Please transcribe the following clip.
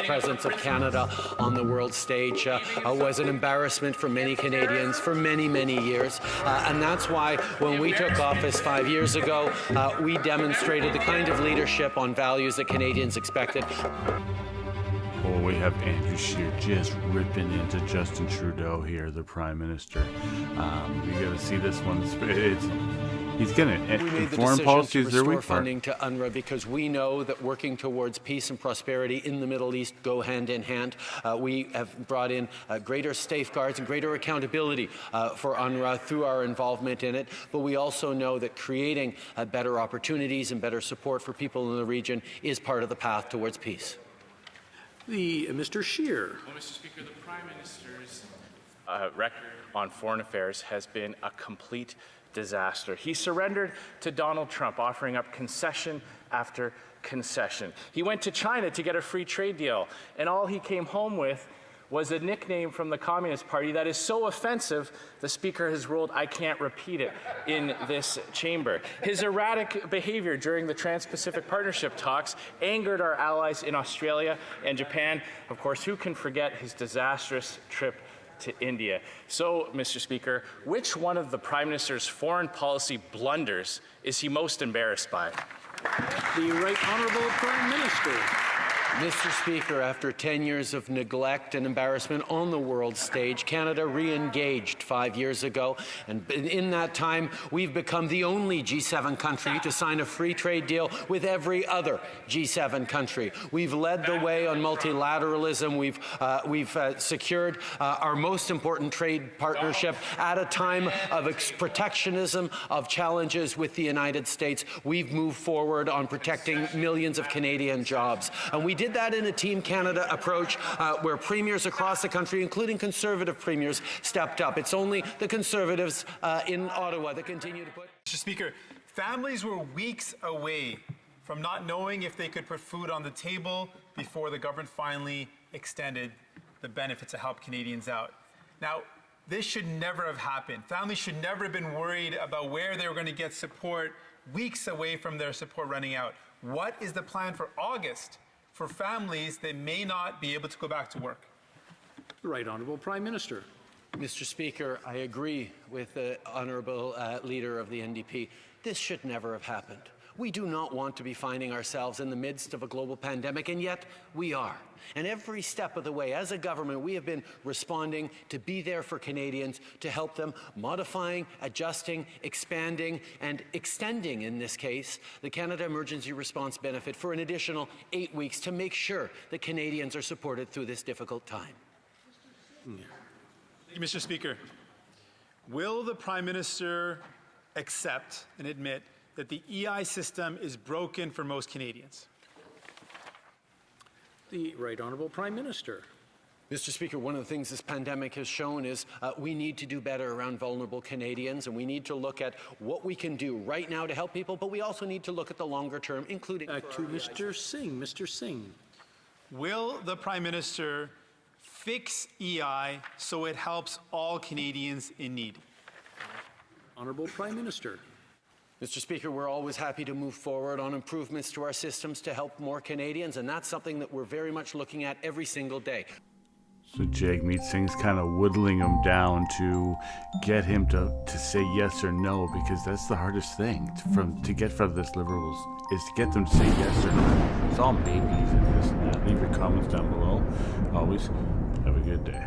presence of Canada on the world stage was an embarrassment for many Canadians for many, many years. And that's why when we took office 5 years ago, we demonstrated the kind of leadership on values that Canadians expected. Well, we have Andrew Scheer just ripping into Justin Trudeau here, the Prime Minister. You got to see this one. He's going to foreign policy is their weak part. Funding to UNRWA because we know that working towards peace and prosperity in the Middle East go hand in hand. We have brought in greater safeguards and greater accountability for UNRWA through our involvement in it. But we also know that creating better opportunities and better support for people in the region is part of the path towards peace. Mr. Scheer. Well, Mr. Speaker, the Prime Minister's record on foreign affairs has been a complete disaster. He surrendered to Donald Trump, offering up concession after concession. He went to China to get a free trade deal, and all he came home with was a nickname from the Communist Party that is so offensive, the Speaker has ruled I can't repeat it in this chamber. His erratic behavior during the Trans-Pacific Partnership talks angered our allies in Australia and Japan. Of course, who can forget his disastrous trip to India? So, Mr. Speaker, which one of the Prime Minister's foreign policy blunders is he most embarrassed by? The Right Honourable Prime Minister. Mr. Speaker, after 10 years of neglect and embarrassment on the world stage, Canada re-engaged 5 years ago, and in that time, we've become the only G7 country to sign a free trade deal with every other G7 country. We've led the way on multilateralism. We've secured our most important trade partnership at a time of protectionism, of challenges with the United States. We've moved forward on protecting millions of Canadian jobs, and we did that in a Team Canada approach where premiers across the country, including Conservative premiers, stepped up. It's only the Conservatives in Ottawa that continue to put... Mr. Speaker, families were weeks away from not knowing if they could put food on the table before the government finally extended the benefits to help Canadians out. Now, this should never have happened. Families should never have been worried about where they were going to get support weeks away from their support running out. What is the plan for August for families that may not be able to go back to work? The Right Honourable Prime Minister. Mr. Speaker, I agree with the Honourable Leader of the NDP. This should never have happened. We do not want to be finding ourselves in the midst of a global pandemic, and yet we are. And every step of the way, as a government, we have been responding to be there for Canadians, to help them, modifying, adjusting, expanding, and extending, in this case, the Canada Emergency Response Benefit for an additional 8 weeks to make sure that Canadians are supported through this difficult time. Thank you, Mr. Speaker. Will the Prime Minister accept and admit that the EI system is broken for most Canadians? The Right Honourable Prime Minister. Mr. Speaker, one of the things this pandemic has shown is we need to do better around vulnerable Canadians, and we need to look at what we can do right now to help people, but we also need to look at the longer term, including... To Mr. Singh. Mr. Singh. Will the Prime Minister fix EI so it helps all Canadians in need? Honourable Prime Minister. Mr. Speaker, we're always happy to move forward on improvements to our systems to help more Canadians, and that's something that we're very much looking at every single day. So Jagmeet Singh's kind of whittling him down to get him to say yes or no, because that's the hardest thing to get from this Liberals, is to get them to say yes or no. It's all maybes and this and that. Leave your comments down below. Always have a good day.